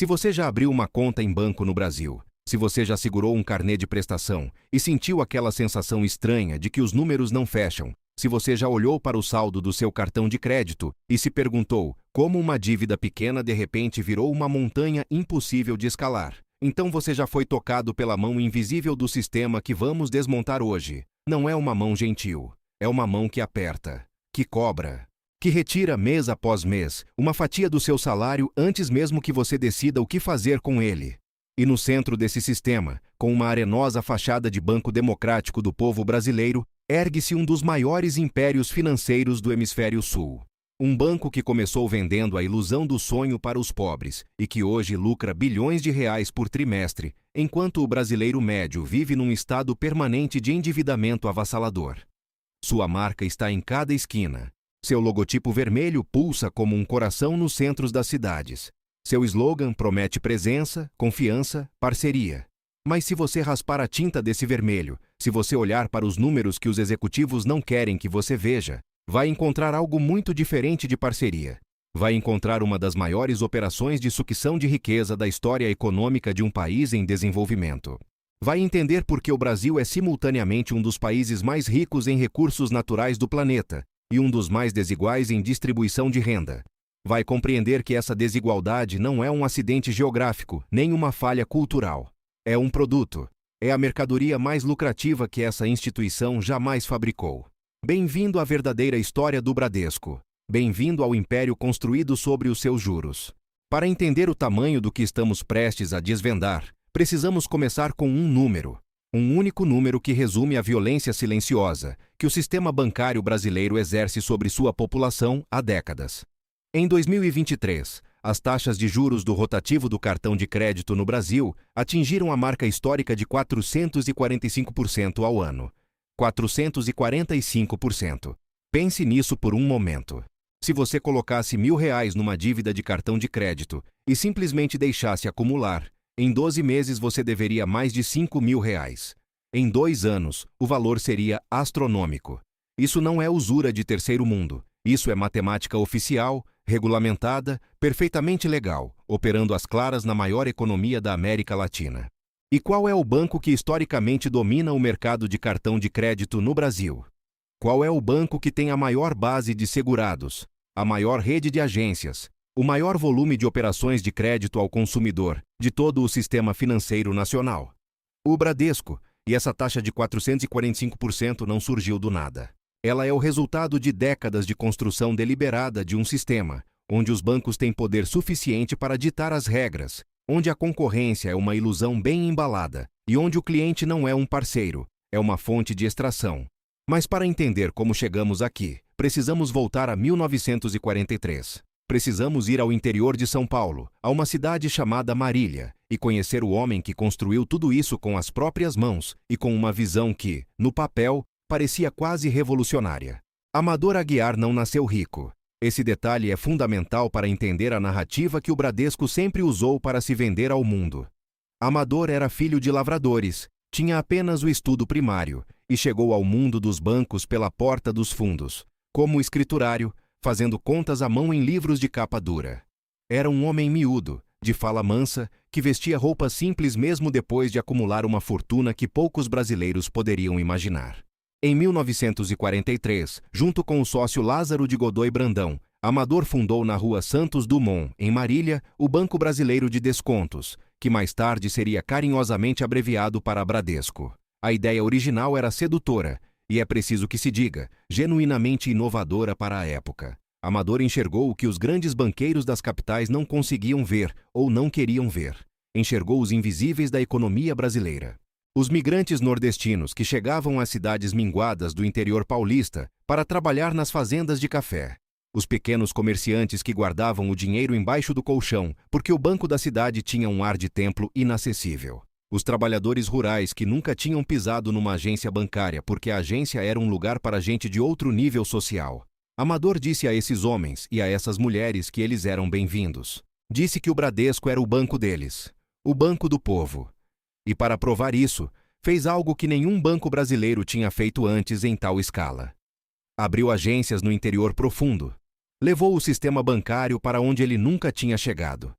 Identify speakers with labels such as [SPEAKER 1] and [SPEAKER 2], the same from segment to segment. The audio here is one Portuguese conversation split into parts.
[SPEAKER 1] Se você já abriu uma conta em banco no Brasil, se você já segurou um carnê de prestação e sentiu aquela sensação estranha de que os números não fecham, se você já olhou para o saldo do seu cartão de crédito e se perguntou como uma dívida pequena de repente virou uma montanha impossível de escalar, então você já foi tocado pela mão invisível do sistema que vamos desmontar hoje. Não é uma mão gentil, é uma mão que aperta, que cobra, que retira mês após mês uma fatia do seu salário antes mesmo que você decida o que fazer com ele. E no centro desse sistema, com uma arenosa fachada de Banco Democrático do Povo Brasileiro, ergue-se um dos maiores impérios financeiros do Hemisfério Sul. Um banco que começou vendendo a ilusão do sonho para os pobres e que hoje lucra bilhões de reais por trimestre, enquanto o brasileiro médio vive num estado permanente de endividamento avassalador. Sua marca está em cada esquina. Seu logotipo vermelho pulsa como um coração nos centros das cidades. Seu slogan promete presença, confiança, parceria. Mas se você raspar a tinta desse vermelho, se você olhar para os números que os executivos não querem que você veja, vai encontrar algo muito diferente de parceria. Vai encontrar uma das maiores operações de sucção de riqueza da história econômica de um país em desenvolvimento. Vai entender por que o Brasil é simultaneamente um dos países mais ricos em recursos naturais do planeta e um dos mais desiguais em distribuição de renda. Vai compreender que essa desigualdade não é um acidente geográfico, nem uma falha cultural. É um produto. É a mercadoria mais lucrativa que essa instituição jamais fabricou. Bem-vindo à verdadeira história do Bradesco. Bem-vindo ao império construído sobre os seus juros. Para entender o tamanho do que estamos prestes a desvendar, precisamos começar com um número. Um único número que resume a violência silenciosa que o sistema bancário brasileiro exerce sobre sua população há décadas. Em 2023, as taxas de juros do rotativo do cartão de crédito no Brasil atingiram a marca histórica de 445% ao ano. 445%. Pense nisso por um momento. Se você colocasse R$ 1.000 numa dívida de cartão de crédito e simplesmente deixasse acumular, em 12 meses você deveria mais de R$ 5.000. Em 2 anos, o valor seria astronômico. Isso não é usura de terceiro mundo. Isso é matemática oficial, regulamentada, perfeitamente legal, operando às claras na maior economia da América Latina. E qual é o banco que historicamente domina o mercado de cartão de crédito no Brasil? Qual é o banco que tem a maior base de segurados, a maior rede de agências, o maior volume de operações de crédito ao consumidor de todo o sistema financeiro nacional? O Bradesco, e essa taxa de 445% não surgiu do nada. Ela é o resultado de décadas de construção deliberada de um sistema, onde os bancos têm poder suficiente para ditar as regras, onde a concorrência é uma ilusão bem embalada e onde o cliente não é um parceiro, é uma fonte de extração. Mas para entender como chegamos aqui, precisamos voltar a 1943. Precisamos ir ao interior de São Paulo, a uma cidade chamada Marília, e conhecer o homem que construiu tudo isso com as próprias mãos e com uma visão que, no papel, parecia quase revolucionária. Amador Aguiar não nasceu rico. Esse detalhe é fundamental para entender a narrativa que o Bradesco sempre usou para se vender ao mundo. Amador era filho de lavradores, tinha apenas o estudo primário e chegou ao mundo dos bancos pela porta dos fundos, como escriturário, fazendo contas à mão em livros de capa dura. Era um homem miúdo, de fala mansa, que vestia roupas simples mesmo depois de acumular uma fortuna que poucos brasileiros poderiam imaginar. Em 1943, junto com o sócio Lázaro de Godoy Brandão, Amador fundou na rua Santos Dumont, em Marília, o Banco Brasileiro de Descontos, que mais tarde seria carinhosamente abreviado para Bradesco. A ideia original era sedutora, e é preciso que se diga, genuinamente inovadora para a época. Amador enxergou o que os grandes banqueiros das capitais não conseguiam ver ou não queriam ver. Enxergou os invisíveis da economia brasileira. Os migrantes nordestinos que chegavam às cidades minguadas do interior paulista para trabalhar nas fazendas de café. Os pequenos comerciantes que guardavam o dinheiro embaixo do colchão porque o banco da cidade tinha um ar de templo inacessível. Os trabalhadores rurais que nunca tinham pisado numa agência bancária porque a agência era um lugar para gente de outro nível social. Amador disse a esses homens e a essas mulheres que eles eram bem-vindos. Disse que o Bradesco era o banco deles, o banco do povo. E para provar isso, fez algo que nenhum banco brasileiro tinha feito antes em tal escala. Abriu agências no interior profundo. Levou o sistema bancário para onde ele nunca tinha chegado.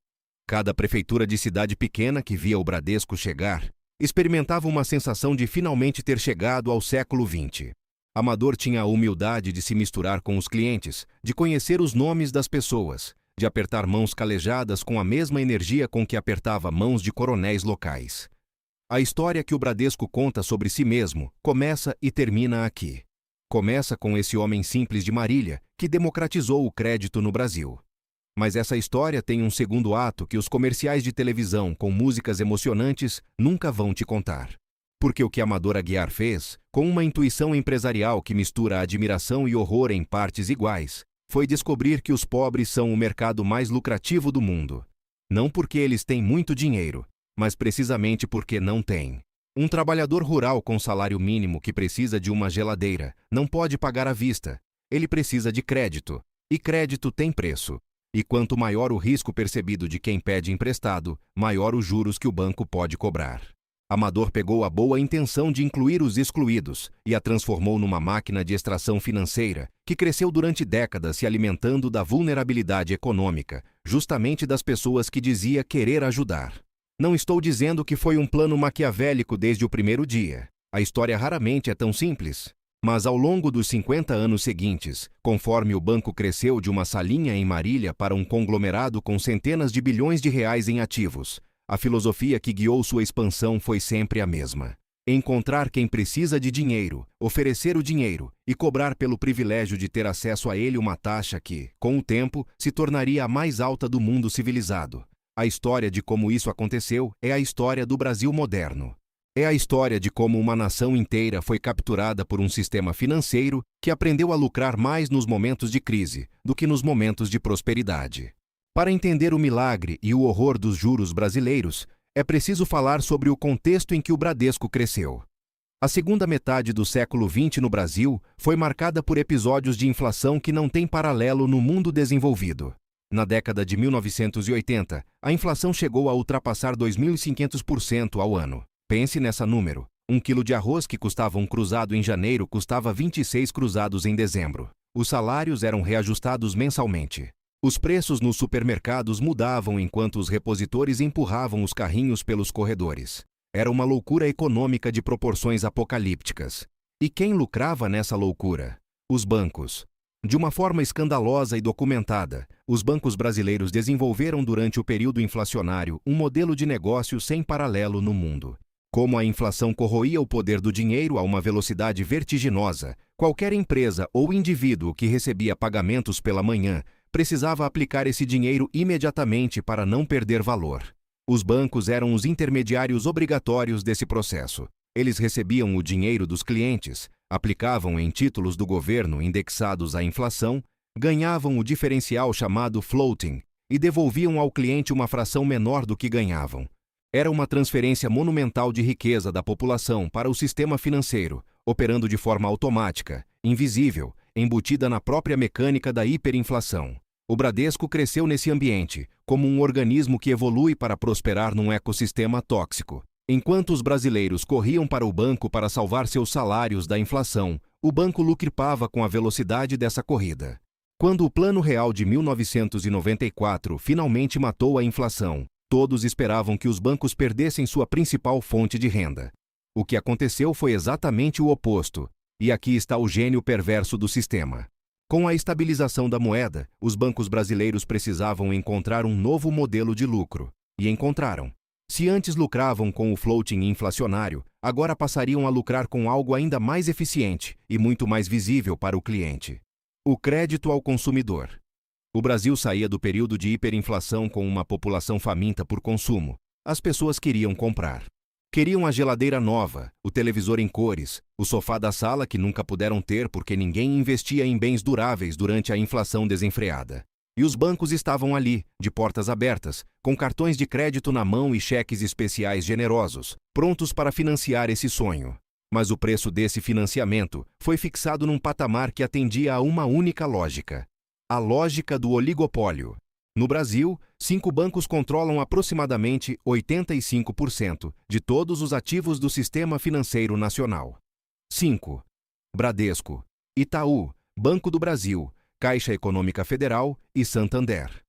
[SPEAKER 1] Cada prefeitura de cidade pequena que via o Bradesco chegar experimentava uma sensação de finalmente ter chegado ao século XX. Amador tinha a humildade de se misturar com os clientes, de conhecer os nomes das pessoas, de apertar mãos calejadas com a mesma energia com que apertava mãos de coronéis locais. A história que o Bradesco conta sobre si mesmo começa e termina aqui. Começa com esse homem simples de Marília, que democratizou o crédito no Brasil. Mas essa história tem um segundo ato que os comerciais de televisão com músicas emocionantes nunca vão te contar. Porque o que Amador Aguiar fez, com uma intuição empresarial que mistura admiração e horror em partes iguais, foi descobrir que os pobres são o mercado mais lucrativo do mundo. Não porque eles têm muito dinheiro, mas precisamente porque não têm. Um trabalhador rural com salário mínimo que precisa de uma geladeira não pode pagar à vista. Ele precisa de crédito. E crédito tem preço. E quanto maior o risco percebido de quem pede emprestado, maior os juros que o banco pode cobrar. Amador pegou a boa intenção de incluir os excluídos e a transformou numa máquina de extração financeira que cresceu durante décadas se alimentando da vulnerabilidade econômica, justamente das pessoas que dizia querer ajudar. Não estou dizendo que foi um plano maquiavélico desde o primeiro dia. A história raramente é tão simples. Mas ao longo dos 50 anos seguintes, conforme o banco cresceu de uma salinha em Marília para um conglomerado com centenas de bilhões de reais em ativos, a filosofia que guiou sua expansão foi sempre a mesma. Encontrar quem precisa de dinheiro, oferecer o dinheiro e cobrar pelo privilégio de ter acesso a ele uma taxa que, com o tempo, se tornaria a mais alta do mundo civilizado. A história de como isso aconteceu é a história do Brasil moderno. É a história de como uma nação inteira foi capturada por um sistema financeiro que aprendeu a lucrar mais nos momentos de crise do que nos momentos de prosperidade. Para entender o milagre e o horror dos juros brasileiros, é preciso falar sobre o contexto em que o Bradesco cresceu. A segunda metade do século XX no Brasil foi marcada por episódios de inflação que não têm paralelo no mundo desenvolvido. Na década de 1980, a inflação chegou a ultrapassar 2.500% ao ano. Pense nessa número. 1 quilo de arroz que custava um cruzado em janeiro custava 26 cruzados em dezembro. Os salários eram reajustados mensalmente. Os preços nos supermercados mudavam enquanto os repositores empurravam os carrinhos pelos corredores. Era uma loucura econômica de proporções apocalípticas. E quem lucrava nessa loucura? Os bancos. De uma forma escandalosa e documentada, os bancos brasileiros desenvolveram durante o período inflacionário um modelo de negócio sem paralelo no mundo. Como a inflação corroía o poder do dinheiro a uma velocidade vertiginosa, qualquer empresa ou indivíduo que recebia pagamentos pela manhã precisava aplicar esse dinheiro imediatamente para não perder valor. Os bancos eram os intermediários obrigatórios desse processo. Eles recebiam o dinheiro dos clientes, aplicavam em títulos do governo indexados à inflação, ganhavam o diferencial chamado floating e devolviam ao cliente uma fração menor do que ganhavam. Era uma transferência monumental de riqueza da população para o sistema financeiro, operando de forma automática, invisível, embutida na própria mecânica da hiperinflação. O Bradesco cresceu nesse ambiente, como um organismo que evolui para prosperar num ecossistema tóxico. Enquanto os brasileiros corriam para o banco para salvar seus salários da inflação, o banco lucrava com a velocidade dessa corrida. Quando o Plano Real de 1994 finalmente matou a inflação, todos esperavam que os bancos perdessem sua principal fonte de renda. O que aconteceu foi exatamente o oposto, e aqui está o gênio perverso do sistema. Com a estabilização da moeda, os bancos brasileiros precisavam encontrar um novo modelo de lucro, e encontraram. Se antes lucravam com o floating inflacionário, agora passariam a lucrar com algo ainda mais eficiente e muito mais visível para o cliente: o crédito ao consumidor. O Brasil saía do período de hiperinflação com uma população faminta por consumo. As pessoas queriam comprar. Queriam a geladeira nova, o televisor em cores, o sofá da sala que nunca puderam ter porque ninguém investia em bens duráveis durante a inflação desenfreada. E os bancos estavam ali, de portas abertas, com cartões de crédito na mão e cheques especiais generosos, prontos para financiar esse sonho. Mas o preço desse financiamento foi fixado num patamar que atendia a uma única lógica: a lógica do oligopólio. No Brasil, 5 bancos controlam aproximadamente 85% de todos os ativos do sistema financeiro nacional. 5. Bradesco, Itaú, Banco do Brasil, Caixa Econômica Federal e Santander.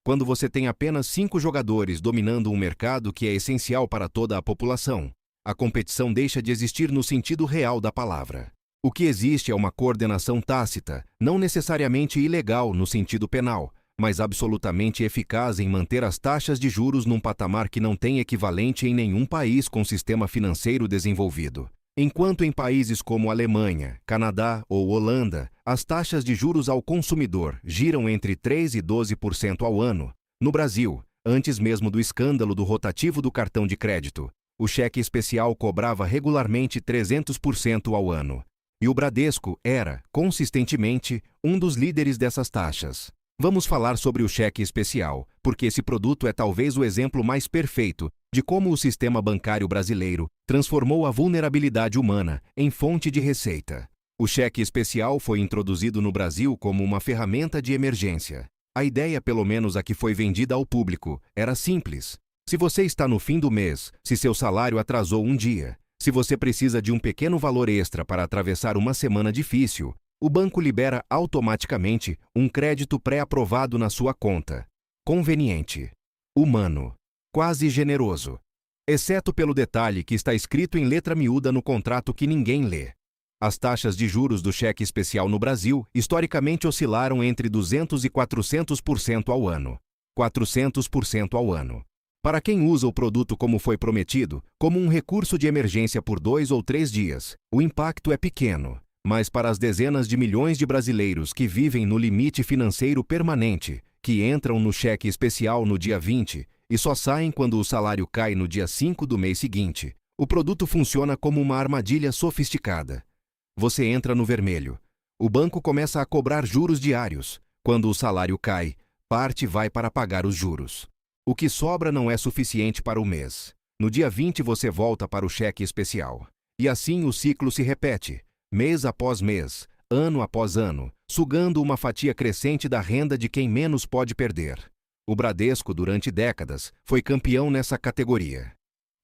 [SPEAKER 1] quando você tem apenas 5 jogadores dominando um mercado que é essencial para toda a população, a competição deixa de existir no sentido real da palavra. O que existe é uma coordenação tácita, não necessariamente ilegal no sentido penal, mas absolutamente eficaz em manter as taxas de juros num patamar que não tem equivalente em nenhum país com sistema financeiro desenvolvido. Enquanto em países como Alemanha, Canadá ou Holanda, as taxas de juros ao consumidor giram entre 3% e 12% ao ano, no Brasil, antes mesmo do escândalo do rotativo do cartão de crédito, o cheque especial cobrava regularmente 300% ao ano. E o Bradesco era, consistentemente, um dos líderes dessas taxas. Vamos falar sobre o cheque especial, porque esse produto é talvez o exemplo mais perfeito de como o sistema bancário brasileiro transformou a vulnerabilidade humana em fonte de receita. O cheque especial foi introduzido no Brasil como uma ferramenta de emergência. A ideia, pelo menos a que foi vendida ao público, era simples. Se você está no fim do mês, se seu salário atrasou um dia, se você precisa de um pequeno valor extra para atravessar uma semana difícil, o banco libera automaticamente um crédito pré-aprovado na sua conta. Conveniente. Humano. Quase generoso. Exceto pelo detalhe que está escrito em letra miúda no contrato que ninguém lê. As taxas de juros do cheque especial no Brasil historicamente oscilaram entre 200% e 400% ao ano. 400% ao ano. Para quem usa o produto como foi prometido, como um recurso de emergência por 2 ou 3 dias, o impacto é pequeno. Mas para as dezenas de milhões de brasileiros que vivem no limite financeiro permanente, que entram no cheque especial no dia 20 e só saem quando o salário cai no dia 5 do mês seguinte, o produto funciona como uma armadilha sofisticada. Você entra no vermelho. O banco começa a cobrar juros diários. Quando o salário cai, parte vai para pagar os juros. O que sobra não é suficiente para o mês. No dia 20 você volta para o cheque especial. E assim o ciclo se repete, mês após mês, ano após ano, sugando uma fatia crescente da renda de quem menos pode perder. O Bradesco, durante décadas, foi campeão nessa categoria.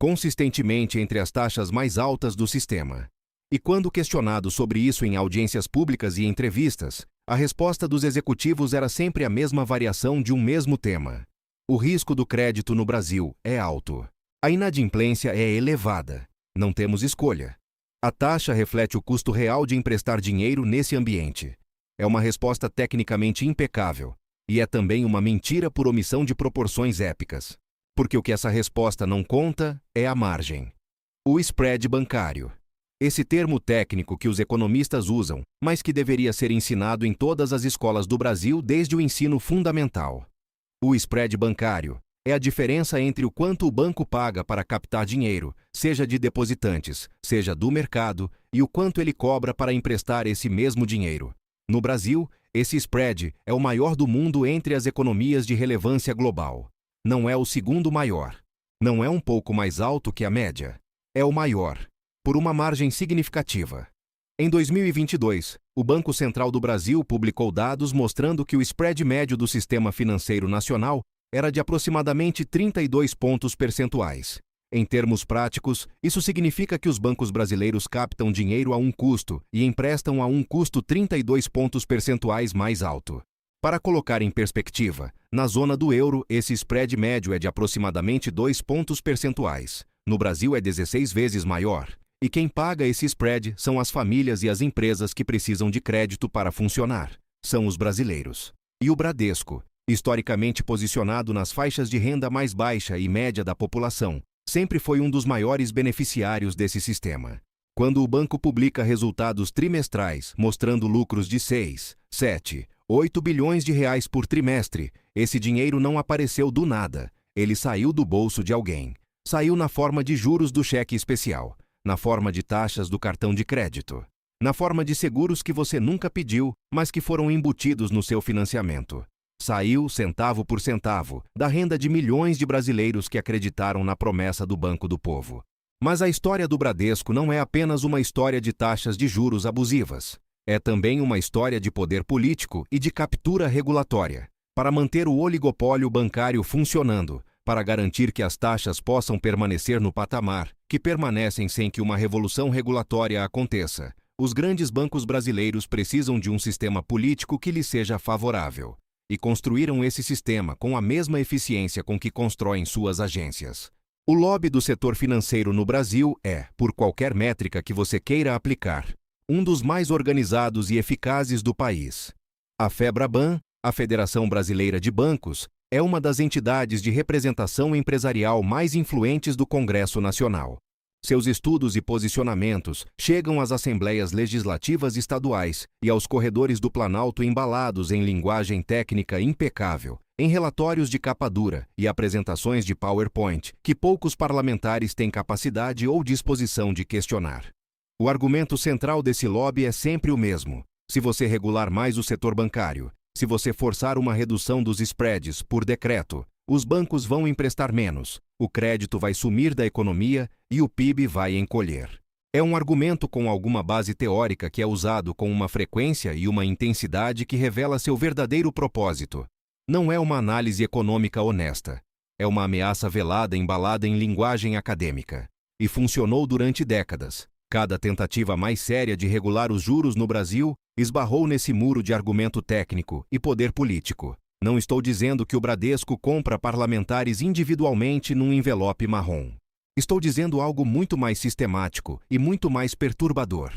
[SPEAKER 1] Consistentemente entre as taxas mais altas do sistema. E quando questionado sobre isso em audiências públicas e entrevistas, a resposta dos executivos era sempre a mesma variação de um mesmo tema. O risco do crédito no Brasil é alto. A inadimplência é elevada. Não temos escolha. A taxa reflete o custo real de emprestar dinheiro nesse ambiente. É uma resposta tecnicamente impecável. E é também uma mentira por omissão de proporções épicas. Porque o que essa resposta não conta é a margem. O spread bancário. Esse termo técnico que os economistas usam, mas que deveria ser ensinado em todas as escolas do Brasil desde o ensino fundamental. O spread bancário é a diferença entre o quanto o banco paga para captar dinheiro, seja de depositantes, seja do mercado, e o quanto ele cobra para emprestar esse mesmo dinheiro. No Brasil, esse spread é o maior do mundo entre as economias de relevância global. Não é o segundo maior. Não é um pouco mais alto que a média. É o maior, por uma margem significativa. Em 2022, o Banco Central do Brasil publicou dados mostrando que o spread médio do sistema financeiro nacional era de aproximadamente 32 pontos percentuais. Em termos práticos, isso significa que os bancos brasileiros captam dinheiro a um custo e emprestam a um custo 32 pontos percentuais mais alto. Para colocar em perspectiva, na zona do euro, esse spread médio é de aproximadamente 2 pontos percentuais. No Brasil é 16 vezes maior. E quem paga esse spread são as famílias e as empresas que precisam de crédito para funcionar. São os brasileiros. E o Bradesco, historicamente posicionado nas faixas de renda mais baixa e média da população, sempre foi um dos maiores beneficiários desse sistema. Quando o banco publica resultados trimestrais mostrando lucros de 6, 7, 8 bilhões de reais por trimestre, esse dinheiro não apareceu do nada. Ele saiu do bolso de alguém. Saiu na forma de juros do cheque especial, na forma de taxas do cartão de crédito, na forma de seguros que você nunca pediu, mas que foram embutidos no seu financiamento. Saiu, centavo por centavo, da renda de milhões de brasileiros que acreditaram na promessa do Banco do Povo. Mas a história do Bradesco não é apenas uma história de taxas de juros abusivas. É também uma história de poder político e de captura regulatória. Para manter o oligopólio bancário funcionando, para garantir que as taxas possam permanecer no patamar, que permanecem sem que uma revolução regulatória aconteça, os grandes bancos brasileiros precisam de um sistema político que lhes seja favorável. e construíram esse sistema com a mesma eficiência com que constroem suas agências. O lobby do setor financeiro no Brasil é, por qualquer métrica que você queira aplicar, um dos mais organizados e eficazes do país. A FEBRABAN, a Federação Brasileira de Bancos, é uma das entidades de representação empresarial mais influentes do Congresso Nacional. Seus estudos e posicionamentos chegam às assembleias legislativas estaduais e aos corredores do Planalto embalados em linguagem técnica impecável, em relatórios de capa dura e apresentações de PowerPoint que poucos parlamentares têm capacidade ou disposição de questionar. O argumento central desse lobby é sempre o mesmo. Se você regular mais o setor bancário, se você forçar uma redução dos spreads por decreto, os bancos vão emprestar menos, o crédito vai sumir da economia e o PIB vai encolher. É um argumento com alguma base teórica que é usado com uma frequência e uma intensidade que revela seu verdadeiro propósito. Não é uma análise econômica honesta. É uma ameaça velada embalada em linguagem acadêmica. E funcionou durante décadas. Cada tentativa mais séria de regular os juros no Brasil esbarrou nesse muro de argumento técnico e poder político. Não estou dizendo que o Bradesco compra parlamentares individualmente num envelope marrom. Estou dizendo algo muito mais sistemático e muito mais perturbador.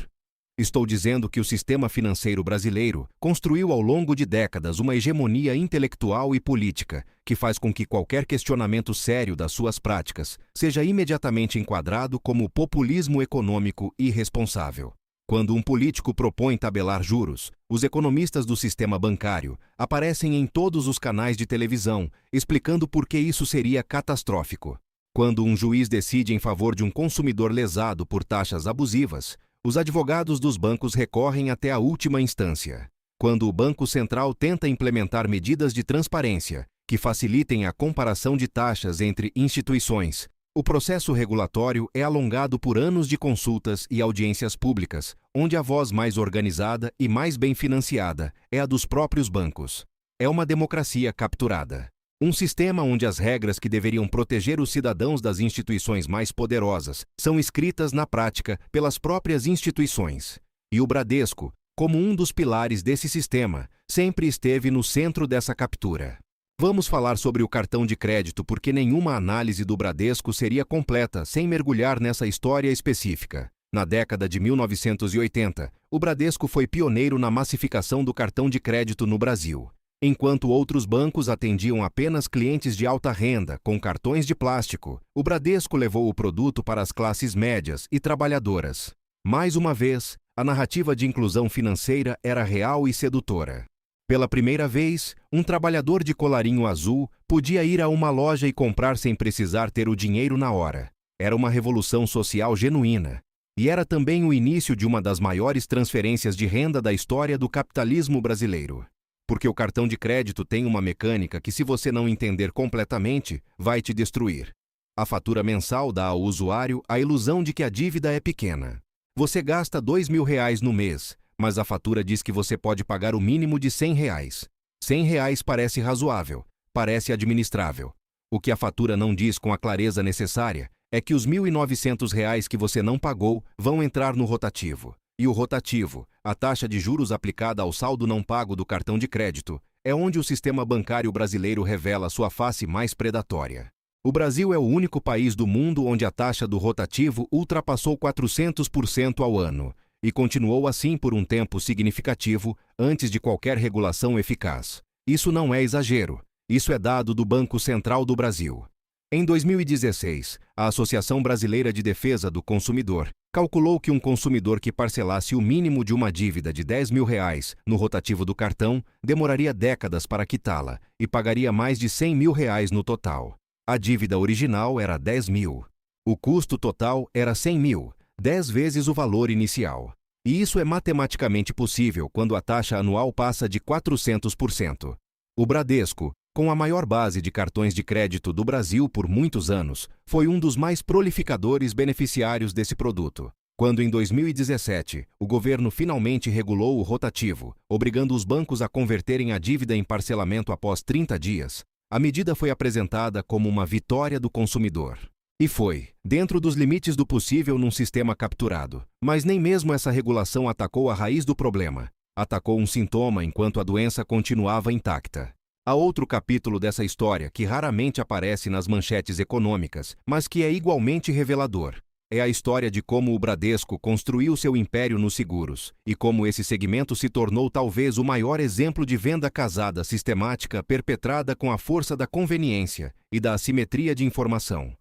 [SPEAKER 1] Estou dizendo que o sistema financeiro brasileiro construiu ao longo de décadas uma hegemonia intelectual e política que faz com que qualquer questionamento sério das suas práticas seja imediatamente enquadrado como populismo econômico irresponsável. Quando um político propõe tabelar juros, os economistas do sistema bancário aparecem em todos os canais de televisão, explicando por que isso seria catastrófico. Quando um juiz decide em favor de um consumidor lesado por taxas abusivas, os advogados dos bancos recorrem até a última instância. Quando o Banco Central tenta implementar medidas de transparência que facilitem a comparação de taxas entre instituições, o processo regulatório é alongado por anos de consultas e audiências públicas, onde a voz mais organizada e mais bem financiada é a dos próprios bancos. É uma democracia capturada. Um sistema onde as regras que deveriam proteger os cidadãos das instituições mais poderosas são escritas na prática pelas próprias instituições. E o Bradesco, como um dos pilares desse sistema, sempre esteve no centro dessa captura. Vamos falar sobre o cartão de crédito porque nenhuma análise do Bradesco seria completa sem mergulhar nessa história específica. Na década de 1980, o Bradesco foi pioneiro na massificação do cartão de crédito no Brasil. Enquanto outros bancos atendiam apenas clientes de alta renda com cartões de plástico, o Bradesco levou o produto para as classes médias e trabalhadoras. Mais uma vez, a narrativa de inclusão financeira era real e sedutora. Pela primeira vez, um trabalhador de colarinho azul podia ir a uma loja e comprar sem precisar ter o dinheiro na hora. Era uma revolução social genuína. E era também o início de uma das maiores transferências de renda da história do capitalismo brasileiro. Porque o cartão de crédito tem uma mecânica que, se você não entender completamente, vai te destruir. A fatura mensal dá ao usuário a ilusão de que a dívida é pequena. Você gasta R$2.000 no mês, mas a fatura diz que você pode pagar o mínimo de R$100. R$100 parece razoável, parece administrável. O que a fatura não diz com a clareza necessária é que os R$1.900 que você não pagou vão entrar no rotativo. E o rotativo, a taxa de juros aplicada ao saldo não pago do cartão de crédito, é onde o sistema bancário brasileiro revela sua face mais predatória. O Brasil é o único país do mundo onde a taxa do rotativo ultrapassou 400% ao ano, e continuou assim por um tempo significativo antes de qualquer regulação eficaz. Isso não é exagero, isso é dado do Banco Central do Brasil. Em 2016, a Associação Brasileira de Defesa do Consumidor calculou que um consumidor que parcelasse o mínimo de uma dívida de R$10.000 no rotativo do cartão demoraria décadas para quitá-la e pagaria mais de R$100.000 no total. A dívida original era R$10.000. O custo total era R$100.000, 10 vezes o valor inicial. E isso é matematicamente possível quando a taxa anual passa de 400%. O Bradesco, com a maior base de cartões de crédito do Brasil por muitos anos, foi um dos mais prolificadores beneficiários desse produto. Quando, em 2017, o governo finalmente regulou o rotativo, obrigando os bancos a converterem a dívida em parcelamento após 30 dias, a medida foi apresentada como uma vitória do consumidor. E foi, dentro dos limites do possível num sistema capturado. Mas nem mesmo essa regulação atacou a raiz do problema. Atacou um sintoma enquanto a doença continuava intacta. Há outro capítulo dessa história que raramente aparece nas manchetes econômicas, mas que é igualmente revelador. É a história de como o Bradesco construiu seu império nos seguros, e como esse segmento se tornou talvez o maior exemplo de venda casada sistemática perpetrada com a força da conveniência e da assimetria de informação.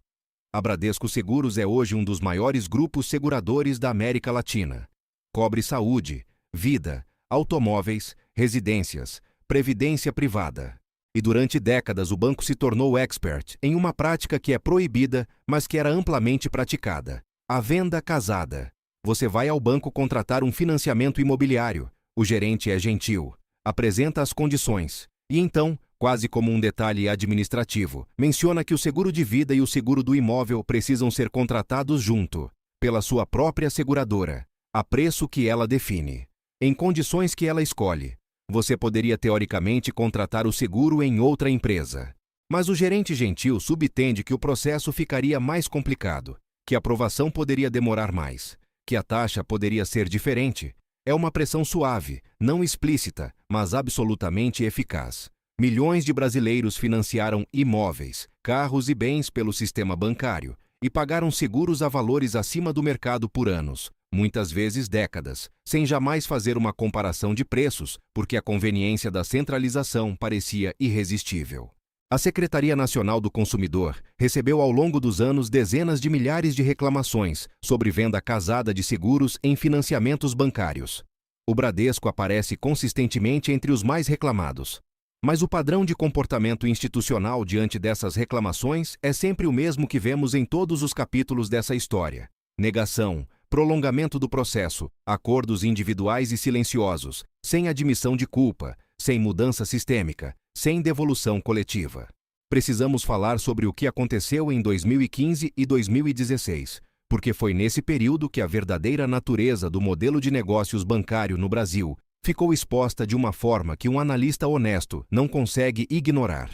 [SPEAKER 1] A Bradesco Seguros é hoje um dos maiores grupos seguradores da América Latina. Cobre saúde, vida, automóveis, residências, previdência privada. E durante décadas o banco se tornou expert em uma prática que é proibida, mas que era amplamente praticada: a venda casada. Você vai ao banco contratar um financiamento imobiliário, o gerente é gentil, apresenta as condições, e então, quase como um detalhe administrativo, menciona que o seguro de vida e o seguro do imóvel precisam ser contratados junto, pela sua própria seguradora, a preço que ela define, em condições que ela escolhe. Você poderia teoricamente contratar o seguro em outra empresa. Mas o gerente gentil subentende que o processo ficaria mais complicado, que a aprovação poderia demorar mais, que a taxa poderia ser diferente. É uma pressão suave, não explícita, mas absolutamente eficaz. Milhões de brasileiros financiaram imóveis, carros e bens pelo sistema bancário e pagaram seguros a valores acima do mercado por anos, muitas vezes décadas, sem jamais fazer uma comparação de preços, porque a conveniência da centralização parecia irresistível. A Secretaria Nacional do Consumidor recebeu ao longo dos anos dezenas de milhares de reclamações sobre venda casada de seguros em financiamentos bancários. O Bradesco aparece consistentemente entre os mais reclamados. Mas o padrão de comportamento institucional diante dessas reclamações é sempre o mesmo que vemos em todos os capítulos dessa história: negação, prolongamento do processo, acordos individuais e silenciosos, sem admissão de culpa, sem mudança sistêmica, sem devolução coletiva. Precisamos falar sobre o que aconteceu em 2015 e 2016, porque foi nesse período que a verdadeira natureza do modelo de negócios bancário no Brasil ficou exposta de uma forma que um analista honesto não consegue ignorar.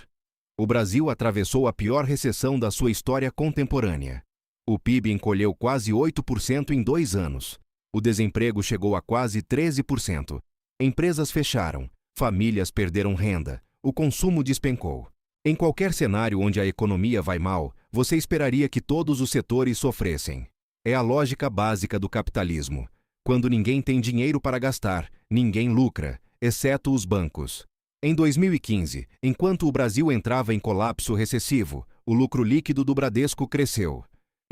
[SPEAKER 1] O Brasil atravessou a pior recessão da sua história contemporânea. O PIB encolheu quase 8% em 2 anos. O desemprego chegou a quase 13%. Empresas fecharam, famílias perderam renda, o consumo despencou. Em qualquer cenário onde a economia vai mal, você esperaria que todos os setores sofressem. É a lógica básica do capitalismo. Quando ninguém tem dinheiro para gastar, ninguém lucra, exceto os bancos. Em 2015, enquanto o Brasil entrava em colapso recessivo, o lucro líquido do Bradesco cresceu.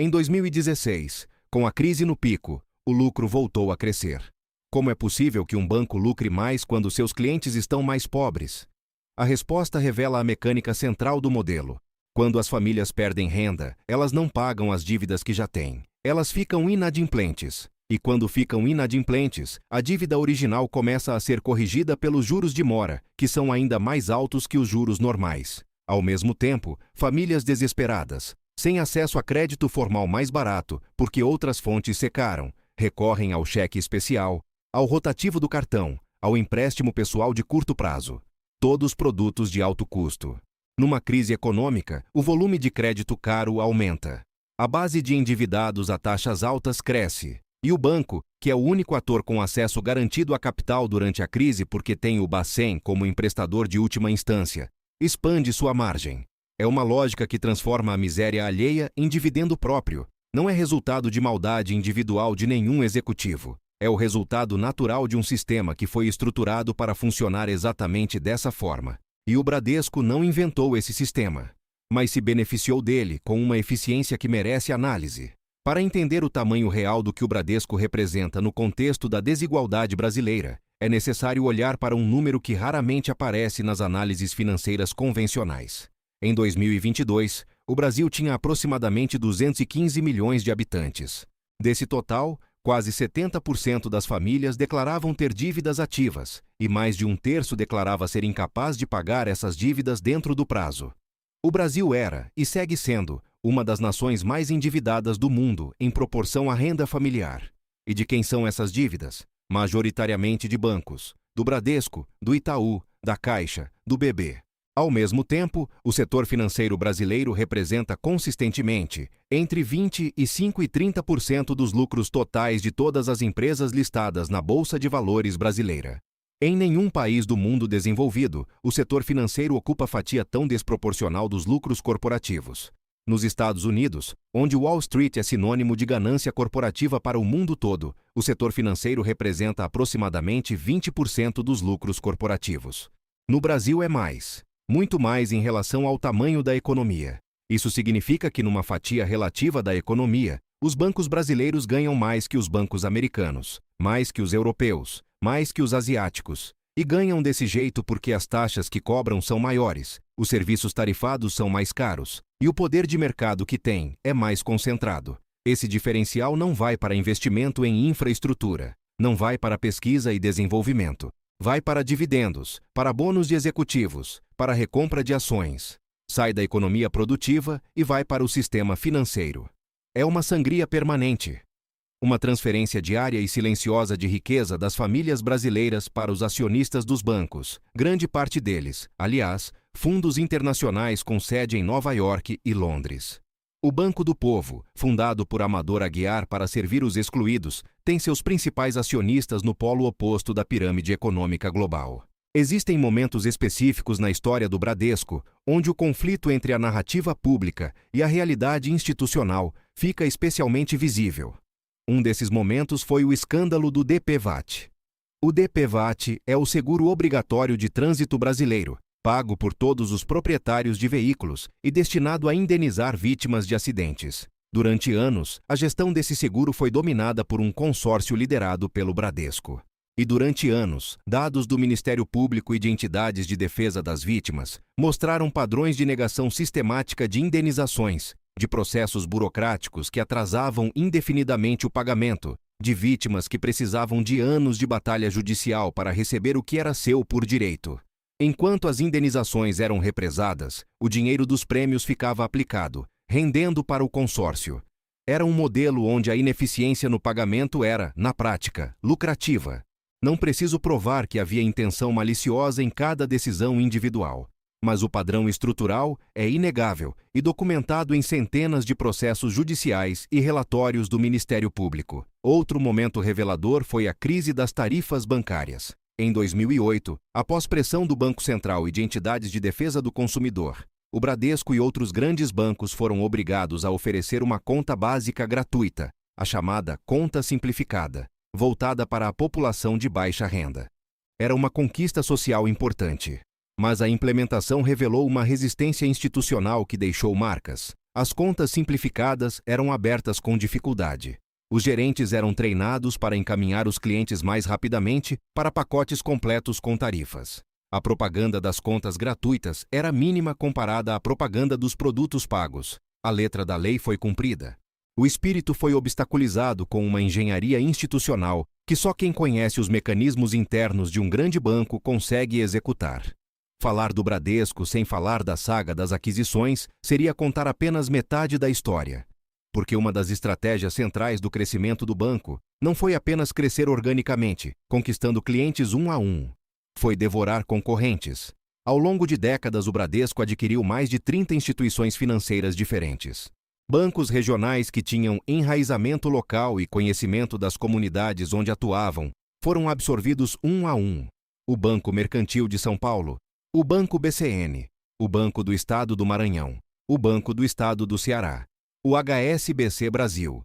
[SPEAKER 1] Em 2016, com a crise no pico, o lucro voltou a crescer. Como é possível que um banco lucre mais quando seus clientes estão mais pobres? A resposta revela a mecânica central do modelo. Quando as famílias perdem renda, elas não pagam as dívidas que já têm. Elas ficam inadimplentes. E quando ficam inadimplentes, a dívida original começa a ser corrigida pelos juros de mora, que são ainda mais altos que os juros normais. Ao mesmo tempo, famílias desesperadas, sem acesso a crédito formal mais barato, porque outras fontes secaram, recorrem ao cheque especial, ao rotativo do cartão, ao empréstimo pessoal de curto prazo. Todos produtos de alto custo. Numa crise econômica, o volume de crédito caro aumenta. A base de endividados a taxas altas cresce. E o banco, que é o único ator com acesso garantido a capital durante a crise porque tem o Bacen como emprestador de última instância, expande sua margem. É uma lógica que transforma a miséria alheia em dividendo próprio. Não é resultado de maldade individual de nenhum executivo. É o resultado natural de um sistema que foi estruturado para funcionar exatamente dessa forma. E o Bradesco não inventou esse sistema, mas se beneficiou dele com uma eficiência que merece análise. Para entender o tamanho real do que o Bradesco representa no contexto da desigualdade brasileira, é necessário olhar para um número que raramente aparece nas análises financeiras convencionais. Em 2022, o Brasil tinha aproximadamente 215 milhões de habitantes. Desse total, quase 70% das famílias declaravam ter dívidas ativas, e mais de um terço declarava ser incapaz de pagar essas dívidas dentro do prazo. O Brasil era, e segue sendo, uma das nações mais endividadas do mundo em proporção à renda familiar. E de quem são essas dívidas? Majoritariamente de bancos, do Bradesco, do Itaú, da Caixa, do BB. Ao mesmo tempo, o setor financeiro brasileiro representa consistentemente entre 25% e 30% dos lucros totais de todas as empresas listadas na Bolsa de Valores brasileira. Em nenhum país do mundo desenvolvido, o setor financeiro ocupa fatia tão desproporcional dos lucros corporativos. Nos Estados Unidos, onde Wall Street é sinônimo de ganância corporativa para o mundo todo, o setor financeiro representa aproximadamente 20% dos lucros corporativos. No Brasil é mais, muito mais em relação ao tamanho da economia. Isso significa que numa fatia relativa da economia, os bancos brasileiros ganham mais que os bancos americanos, mais que os europeus, mais que os asiáticos. E ganham desse jeito porque as taxas que cobram são maiores, os serviços tarifados são mais caros, e o poder de mercado que tem é mais concentrado. Esse diferencial não vai para investimento em infraestrutura, não vai para pesquisa e desenvolvimento, vai para dividendos, para bônus de executivos, para recompra de ações. Sai da economia produtiva e vai para o sistema financeiro. É uma sangria permanente. Uma transferência diária e silenciosa de riqueza das famílias brasileiras para os acionistas dos bancos, grande parte deles, aliás, fundos internacionais com sede em Nova York e Londres. O Banco do Povo, fundado por Amador Aguiar para servir os excluídos, tem seus principais acionistas no polo oposto da pirâmide econômica global. Existem momentos específicos na história do Bradesco onde o conflito entre a narrativa pública e a realidade institucional fica especialmente visível. Um desses momentos foi o escândalo do DPVAT. O DPVAT é o seguro obrigatório de trânsito brasileiro, pago por todos os proprietários de veículos e destinado a indenizar vítimas de acidentes. Durante anos, a gestão desse seguro foi dominada por um consórcio liderado pelo Bradesco. E durante anos, dados do Ministério Público e de entidades de defesa das vítimas mostraram padrões de negação sistemática de indenizações, de processos burocráticos que atrasavam indefinidamente o pagamento, de vítimas que precisavam de anos de batalha judicial para receber o que era seu por direito. Enquanto as indenizações eram represadas, o dinheiro dos prêmios ficava aplicado, rendendo para o consórcio. Era um modelo onde a ineficiência no pagamento era, na prática, lucrativa. Não preciso provar que havia intenção maliciosa em cada decisão individual. Mas o padrão estrutural é inegável e documentado em centenas de processos judiciais e relatórios do Ministério Público. Outro momento revelador foi a crise das tarifas bancárias. Em 2008, após pressão do Banco Central e de entidades de defesa do consumidor, o Bradesco e outros grandes bancos foram obrigados a oferecer uma conta básica gratuita, a chamada Conta Simplificada, voltada para a população de baixa renda. Era uma conquista social importante. Mas a implementação revelou uma resistência institucional que deixou marcas. As contas simplificadas eram abertas com dificuldade. Os gerentes eram treinados para encaminhar os clientes mais rapidamente para pacotes completos com tarifas. A propaganda das contas gratuitas era mínima comparada à propaganda dos produtos pagos. A letra da lei foi cumprida. O espírito foi obstaculizado com uma engenharia institucional que só quem conhece os mecanismos internos de um grande banco consegue executar. Falar do Bradesco sem falar da saga das aquisições seria contar apenas metade da história. Porque uma das estratégias centrais do crescimento do banco não foi apenas crescer organicamente, conquistando clientes um a um. Foi devorar concorrentes. Ao longo de décadas, o Bradesco adquiriu mais de 30 instituições financeiras diferentes. Bancos regionais que tinham enraizamento local e conhecimento das comunidades onde atuavam foram absorvidos um a um. O Banco Mercantil de São Paulo, o Banco BCN, o Banco do Estado do Maranhão, o Banco do Estado do Ceará, o HSBC Brasil.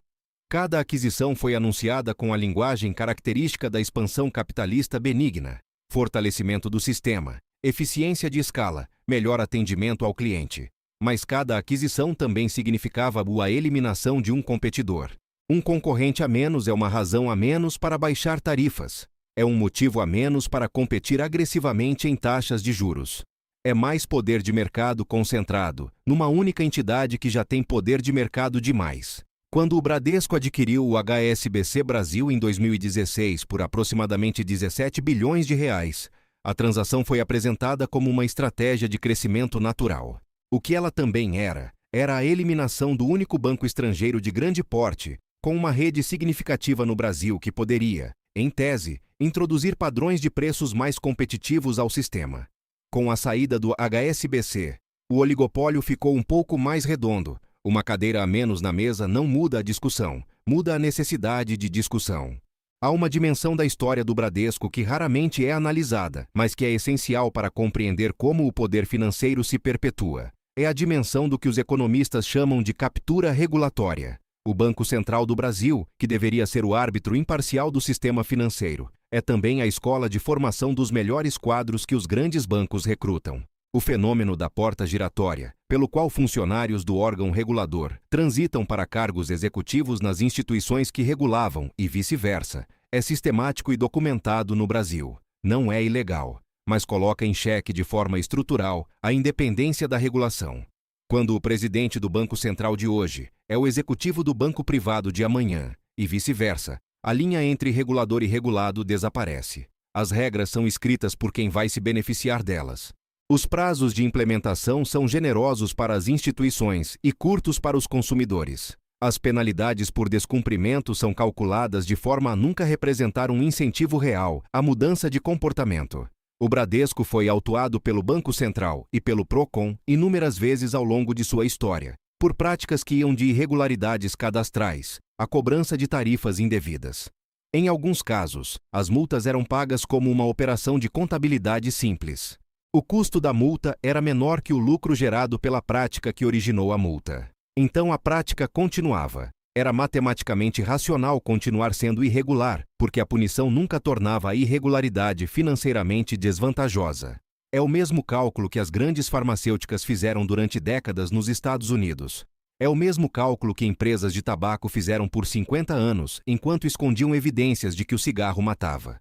[SPEAKER 1] Cada aquisição foi anunciada com a linguagem característica da expansão capitalista benigna, fortalecimento do sistema, eficiência de escala, melhor atendimento ao cliente. Mas cada aquisição também significava a eliminação de um competidor. Um concorrente a menos é uma razão a menos para baixar tarifas. É um motivo a menos para competir agressivamente em taxas de juros. É mais poder de mercado concentrado, numa única entidade que já tem poder de mercado demais. Quando o Bradesco adquiriu o HSBC Brasil em 2016 por aproximadamente 17 bilhões de reais, a transação foi apresentada como uma estratégia de crescimento natural. O que ela também era a eliminação do único banco estrangeiro de grande porte, com uma rede significativa no Brasil que poderia, em tese, introduzir padrões de preços mais competitivos ao sistema. Com a saída do HSBC, o oligopólio ficou um pouco mais redondo. Uma cadeira a menos na mesa não muda a discussão, muda a necessidade de discussão. Há uma dimensão da história do Bradesco que raramente é analisada, mas que é essencial para compreender como o poder financeiro se perpetua. É a dimensão do que os economistas chamam de captura regulatória. O Banco Central do Brasil, que deveria ser o árbitro imparcial do sistema financeiro, é também a escola de formação dos melhores quadros que os grandes bancos recrutam. O fenômeno da porta giratória, pelo qual funcionários do órgão regulador transitam para cargos executivos nas instituições que regulavam e vice-versa, é sistemático e documentado no Brasil. Não é ilegal, mas coloca em xeque de forma estrutural a independência da regulação. Quando o presidente do Banco Central de hoje é o executivo do banco privado de amanhã, e vice-versa, a linha entre regulador e regulado desaparece. As regras são escritas por quem vai se beneficiar delas. Os prazos de implementação são generosos para as instituições e curtos para os consumidores. As penalidades por descumprimento são calculadas de forma a nunca representar um incentivo real à mudança de comportamento. O Bradesco foi autuado pelo Banco Central e pelo Procon inúmeras vezes ao longo de sua história, por práticas que iam de irregularidades cadastrais à cobrança de tarifas indevidas. Em alguns casos, as multas eram pagas como uma operação de contabilidade simples. O custo da multa era menor que o lucro gerado pela prática que originou a multa. Então a prática continuava. Era matematicamente racional continuar sendo irregular, porque a punição nunca tornava a irregularidade financeiramente desvantajosa. É o mesmo cálculo que as grandes farmacêuticas fizeram durante décadas nos Estados Unidos. É o mesmo cálculo que empresas de tabaco fizeram por 50 anos, enquanto escondiam evidências de que o cigarro matava.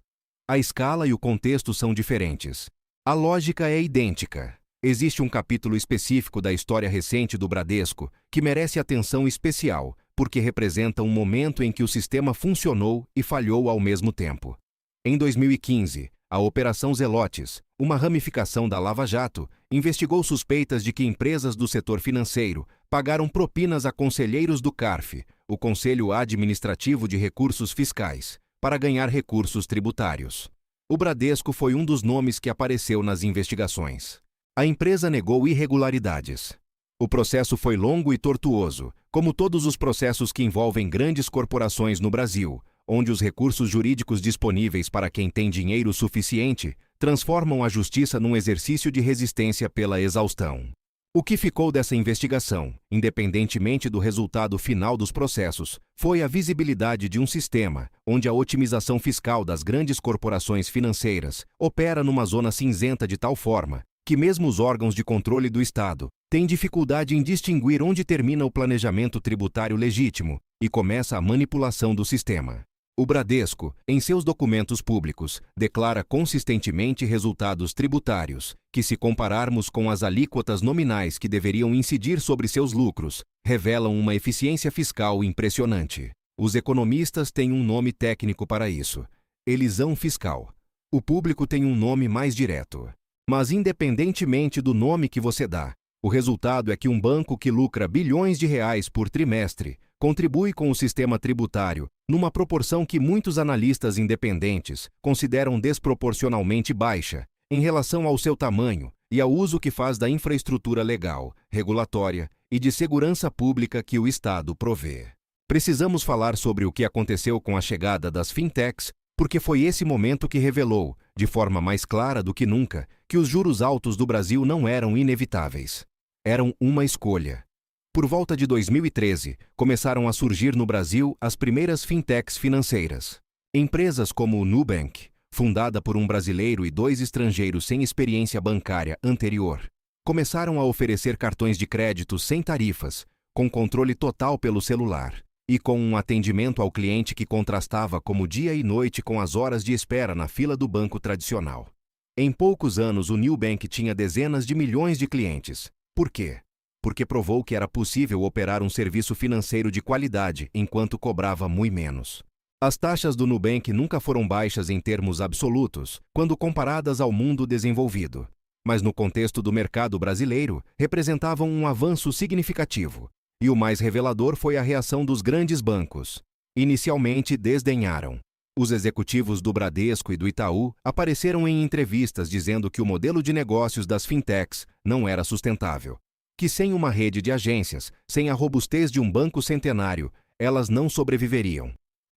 [SPEAKER 1] A escala e o contexto são diferentes. A lógica é idêntica. Existe um capítulo específico da história recente do Bradesco que merece atenção especial, porque representa um momento em que o sistema funcionou e falhou ao mesmo tempo. Em 2015, a Operação Zelotes, uma ramificação da Lava Jato, investigou suspeitas de que empresas do setor financeiro pagaram propinas a conselheiros do CARF, o Conselho Administrativo de Recursos Fiscais, para ganhar recursos tributários. O Bradesco foi um dos nomes que apareceu nas investigações. A empresa negou irregularidades. O processo foi longo e tortuoso, como todos os processos que envolvem grandes corporações no Brasil, onde os recursos jurídicos disponíveis para quem tem dinheiro suficiente transformam a justiça num exercício de resistência pela exaustão. O que ficou dessa investigação, independentemente do resultado final dos processos, foi a visibilidade de um sistema onde a otimização fiscal das grandes corporações financeiras opera numa zona cinzenta de tal forma que mesmo os órgãos de controle do Estado têm dificuldade em distinguir onde termina o planejamento tributário legítimo e começa a manipulação do sistema. O Bradesco, em seus documentos públicos, declara consistentemente resultados tributários, que se compararmos com as alíquotas nominais que deveriam incidir sobre seus lucros, revelam uma eficiência fiscal impressionante. Os economistas têm um nome técnico para isso: elisão fiscal. O público tem um nome mais direto. Mas independentemente do nome que você dá, o resultado é que um banco que lucra bilhões de reais por trimestre contribui com o sistema tributário numa proporção que muitos analistas independentes consideram desproporcionalmente baixa em relação ao seu tamanho e ao uso que faz da infraestrutura legal, regulatória e de segurança pública que o Estado provê. Precisamos falar sobre o que aconteceu com a chegada das fintechs, porque foi esse momento que revelou, de forma mais clara do que nunca, que os juros altos do Brasil não eram inevitáveis. Eram uma escolha. Por volta de 2013, começaram a surgir no Brasil as primeiras fintechs financeiras. Empresas como o Nubank, fundada por um brasileiro e 2 estrangeiros sem experiência bancária anterior, começaram a oferecer cartões de crédito sem tarifas, com controle total pelo celular, e com um atendimento ao cliente que contrastava como dia e noite com as horas de espera na fila do banco tradicional. Em poucos anos, o Nubank tinha dezenas de milhões de clientes. Por quê? Porque provou que era possível operar um serviço financeiro de qualidade enquanto cobrava muito menos. As taxas do Nubank nunca foram baixas em termos absolutos, quando comparadas ao mundo desenvolvido, mas no contexto do mercado brasileiro, representavam um avanço significativo. E o mais revelador foi a reação dos grandes bancos. Inicialmente desdenharam. Os executivos do Bradesco e do Itaú apareceram em entrevistas dizendo que o modelo de negócios das fintechs não era sustentável, que sem uma rede de agências, sem a robustez de um banco centenário, elas não sobreviveriam.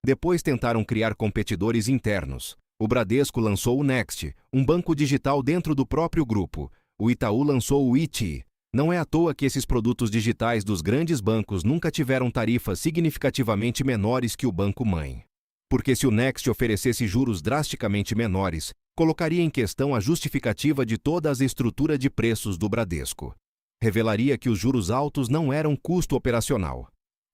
[SPEAKER 1] Depois tentaram criar competidores internos. O Bradesco lançou o Next, um banco digital dentro do próprio grupo. O Itaú lançou o iti. Não é à toa que esses produtos digitais dos grandes bancos nunca tiveram tarifas significativamente menores que o banco-mãe. Porque se o Next oferecesse juros drasticamente menores, colocaria em questão a justificativa de toda a estrutura de preços do Bradesco. Revelaria que os juros altos não eram custo operacional.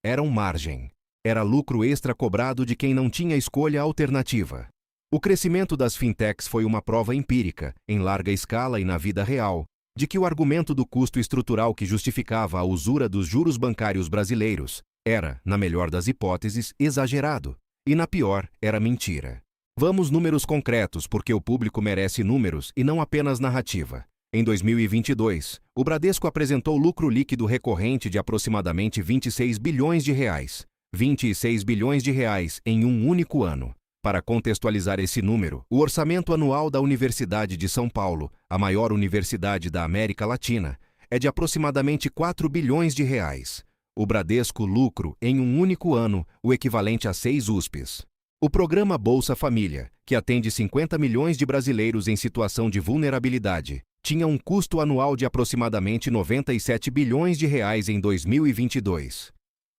[SPEAKER 1] Eram margem. Era lucro extra cobrado de quem não tinha escolha alternativa. O crescimento das fintechs foi uma prova empírica, em larga escala e na vida real, de que o argumento do custo estrutural que justificava a usura dos juros bancários brasileiros era, na melhor das hipóteses, exagerado, e na pior, era mentira. Vamos números concretos, porque o público merece números e não apenas narrativa. Em 2022, o Bradesco apresentou lucro líquido recorrente de aproximadamente 26 bilhões de reais, 26 bilhões de reais em um único ano. Para contextualizar esse número, o orçamento anual da Universidade de São Paulo, a maior universidade da América Latina, é de aproximadamente 4 bilhões de reais. O Bradesco lucro, em um único ano, o equivalente a 6 USPs. O programa Bolsa Família, que atende 50 milhões de brasileiros em situação de vulnerabilidade, tinha um custo anual de aproximadamente 97 bilhões de reais em 2022.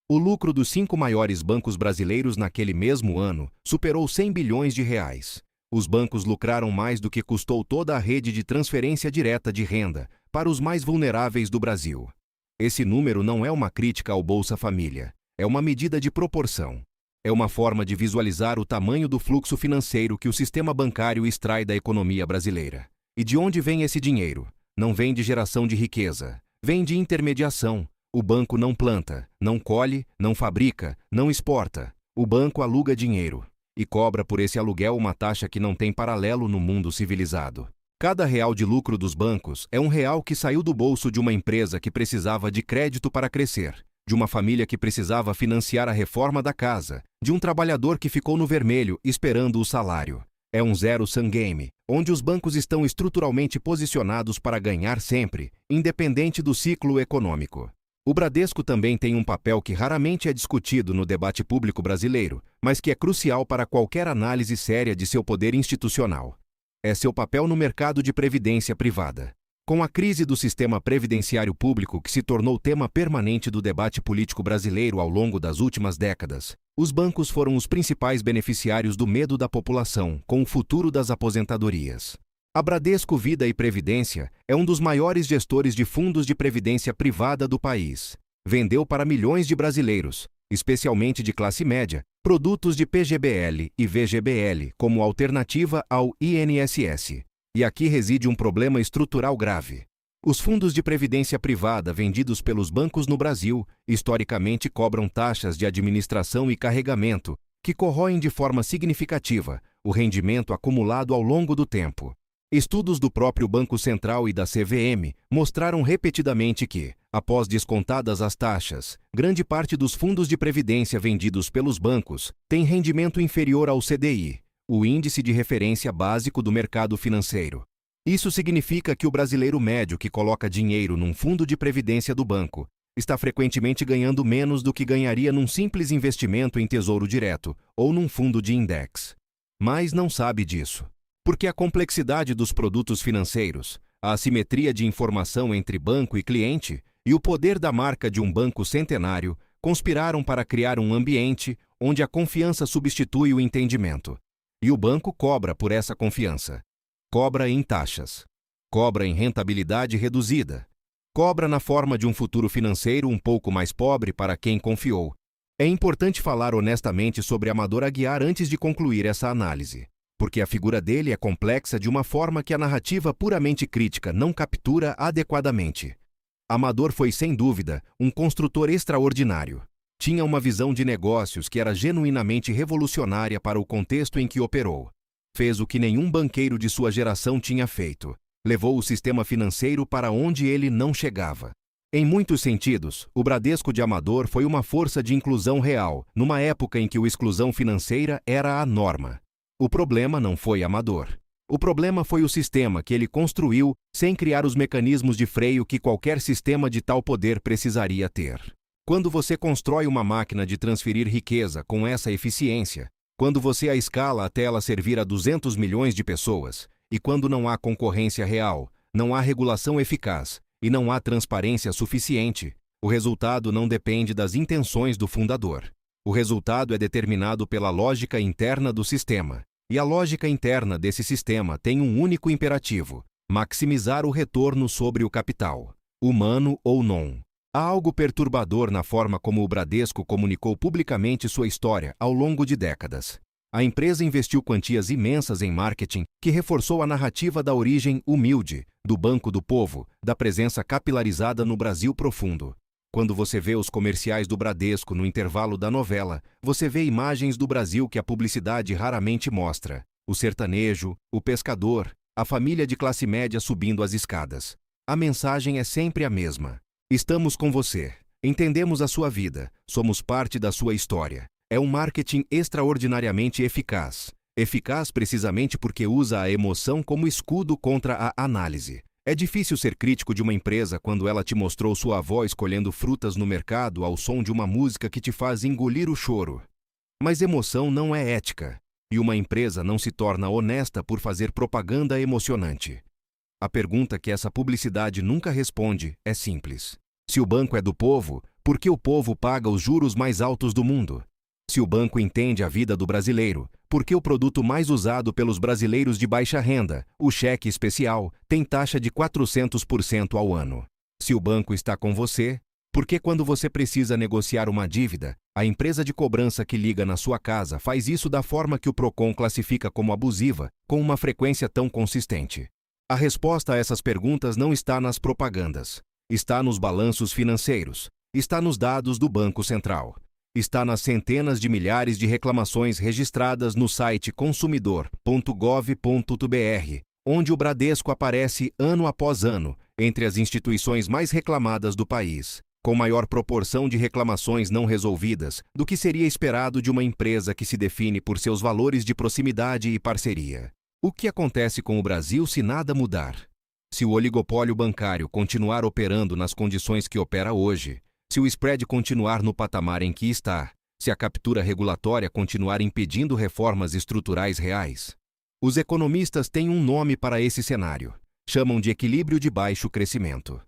[SPEAKER 1] O lucro dos 5 maiores bancos brasileiros naquele mesmo ano superou 100 bilhões de reais. Os bancos lucraram mais do que custou toda a rede de transferência direta de renda para os mais vulneráveis do Brasil. Esse número não é uma crítica ao Bolsa Família, é uma medida de proporção. É uma forma de visualizar o tamanho do fluxo financeiro que o sistema bancário extrai da economia brasileira. E de onde vem esse dinheiro? Não vem de geração de riqueza, vem de intermediação. O banco não planta, não colhe, não fabrica, não exporta. O banco aluga dinheiro e cobra por esse aluguel uma taxa que não tem paralelo no mundo civilizado. Cada real de lucro dos bancos é um real que saiu do bolso de uma empresa que precisava de crédito para crescer, de uma família que precisava financiar a reforma da casa, de um trabalhador que ficou no vermelho esperando o salário. É um zero-sum game, onde os bancos estão estruturalmente posicionados para ganhar sempre, independente do ciclo econômico. O Bradesco também tem um papel que raramente é discutido no debate público brasileiro, mas que é crucial para qualquer análise séria de seu poder institucional. É seu papel no mercado de previdência privada. Com a crise do sistema previdenciário público que se tornou tema permanente do debate político brasileiro ao longo das últimas décadas, os bancos foram os principais beneficiários do medo da população com o futuro das aposentadorias. A Bradesco Vida e Previdência é um dos maiores gestores de fundos de previdência privada do país. Vendeu para milhões de brasileiros, especialmente de classe média, produtos de PGBL e VGBL como alternativa ao INSS. E aqui reside um problema estrutural grave. Os fundos de previdência privada vendidos pelos bancos no Brasil, historicamente cobram taxas de administração e carregamento, que corroem de forma significativa o rendimento acumulado ao longo do tempo. Estudos do próprio Banco Central e da CVM mostraram repetidamente que, após descontadas as taxas, grande parte dos fundos de previdência vendidos pelos bancos tem rendimento inferior ao CDI, o índice de referência básico do mercado financeiro. Isso significa que o brasileiro médio que coloca dinheiro num fundo de previdência do banco está frequentemente ganhando menos do que ganharia num simples investimento em tesouro direto ou num fundo de index. Mas não sabe disso. Porque a complexidade dos produtos financeiros, a assimetria de informação entre banco e cliente e o poder da marca de um banco centenário conspiraram para criar um ambiente onde a confiança substitui o entendimento. E o banco cobra por essa confiança. Cobra em taxas. Cobra em rentabilidade reduzida. Cobra na forma de um futuro financeiro um pouco mais pobre para quem confiou. É importante falar honestamente sobre Amador Aguiar antes de concluir essa análise. Porque a figura dele é complexa de uma forma que a narrativa puramente crítica não captura adequadamente. Amador foi, sem dúvida, um construtor extraordinário. Tinha uma visão de negócios que era genuinamente revolucionária para o contexto em que operou. Fez o que nenhum banqueiro de sua geração tinha feito. Levou o sistema financeiro para onde ele não chegava. Em muitos sentidos, o Bradesco de Amador foi uma força de inclusão real, numa época em que a exclusão financeira era a norma. O problema não foi Amador. O problema foi o sistema que ele construiu sem criar os mecanismos de freio que qualquer sistema de tal poder precisaria ter. Quando você constrói uma máquina de transferir riqueza com essa eficiência, quando você a escala até ela servir a 200 milhões de pessoas, e quando não há concorrência real, não há regulação eficaz e não há transparência suficiente, o resultado não depende das intenções do fundador. O resultado é determinado pela lógica interna do sistema. E a lógica interna desse sistema tem um único imperativo: maximizar o retorno sobre o capital, humano ou não. Há algo perturbador na forma como o Bradesco comunicou publicamente sua história ao longo de décadas. A empresa investiu quantias imensas em marketing que reforçou a narrativa da origem humilde, do Banco do Povo, da presença capilarizada no Brasil profundo. Quando você vê os comerciais do Bradesco no intervalo da novela, você vê imagens do Brasil que a publicidade raramente mostra. O sertanejo, o pescador, a família de classe média subindo as escadas. A mensagem é sempre a mesma. Estamos com você. Entendemos a sua vida. Somos parte da sua história. É um marketing extraordinariamente eficaz. Eficaz precisamente porque usa a emoção como escudo contra a análise. É difícil ser crítico de uma empresa quando ela te mostrou sua avó escolhendo frutas no mercado ao som de uma música que te faz engolir o choro. Mas emoção não é ética, e uma empresa não se torna honesta por fazer propaganda emocionante. A pergunta que essa publicidade nunca responde é simples. Se o banco é do povo, por que o povo paga os juros mais altos do mundo? Se o banco entende a vida do brasileiro, por que o produto mais usado pelos brasileiros de baixa renda, o cheque especial, tem taxa de 400% ao ano? Se o banco está com você, por que quando você precisa negociar uma dívida, a empresa de cobrança que liga na sua casa faz isso da forma que o Procon classifica como abusiva, com uma frequência tão consistente? A resposta a essas perguntas não está nas propagandas. Está nos balanços financeiros. Está nos dados do Banco Central. Está nas centenas de milhares de reclamações registradas no site consumidor.gov.br, onde o Bradesco aparece ano após ano entre as instituições mais reclamadas do país, com maior proporção de reclamações não resolvidas do que seria esperado de uma empresa que se define por seus valores de proximidade e parceria. O que acontece com o Brasil se nada mudar? Se o oligopólio bancário continuar operando nas condições que opera hoje, se o spread continuar no patamar em que está, se a captura regulatória continuar impedindo reformas estruturais reais. Os economistas têm um nome para esse cenário. Chamam de equilíbrio de baixo crescimento.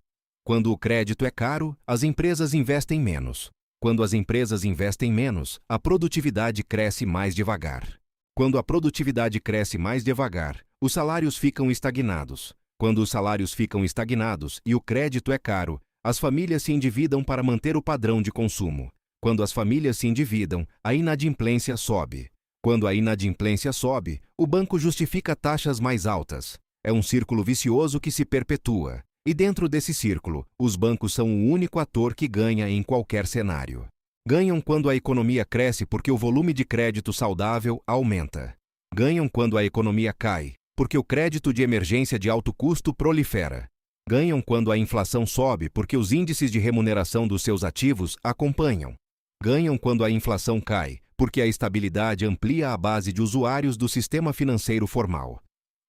[SPEAKER 1] Quando o crédito é caro, as empresas investem menos. Quando as empresas investem menos, a produtividade cresce mais devagar. Quando a produtividade cresce mais devagar, os salários ficam estagnados. Quando os salários ficam estagnados e o crédito é caro, as famílias se endividam para manter o padrão de consumo. Quando as famílias se endividam, a inadimplência sobe. Quando a inadimplência sobe, o banco justifica taxas mais altas. É um círculo vicioso que se perpetua. E dentro desse círculo, os bancos são o único ator que ganha em qualquer cenário. Ganham quando a economia cresce porque o volume de crédito saudável aumenta. Ganham quando a economia cai, porque o crédito de emergência de alto custo prolifera. Ganham quando a inflação sobe porque os índices de remuneração dos seus ativos acompanham. Ganham quando a inflação cai, porque a estabilidade amplia a base de usuários do sistema financeiro formal.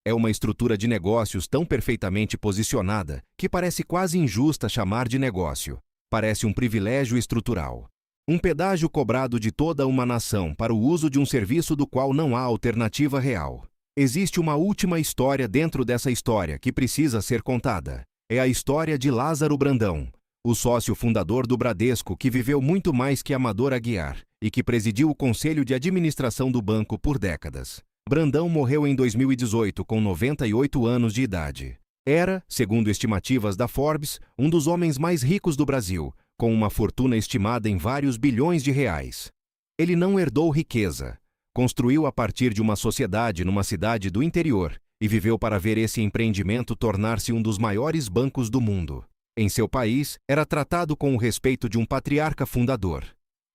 [SPEAKER 1] É uma estrutura de negócios tão perfeitamente posicionada que parece quase injusta chamar de negócio. Parece um privilégio estrutural. Um pedágio cobrado de toda uma nação para o uso de um serviço do qual não há alternativa real. Existe uma última história dentro dessa história que precisa ser contada. É a história de Lázaro Brandão, o sócio fundador do Bradesco que viveu muito mais que Amador Aguiar e que presidiu o conselho de administração do banco por décadas. Brandão morreu em 2018 com 98 anos de idade. Era, segundo estimativas da Forbes, um dos homens mais ricos do Brasil, com uma fortuna estimada em vários bilhões de reais. Ele não herdou riqueza. Construiu a partir de uma sociedade numa cidade do interior e viveu para ver esse empreendimento tornar-se um dos maiores bancos do mundo. Em seu país, era tratado com o respeito de um patriarca fundador.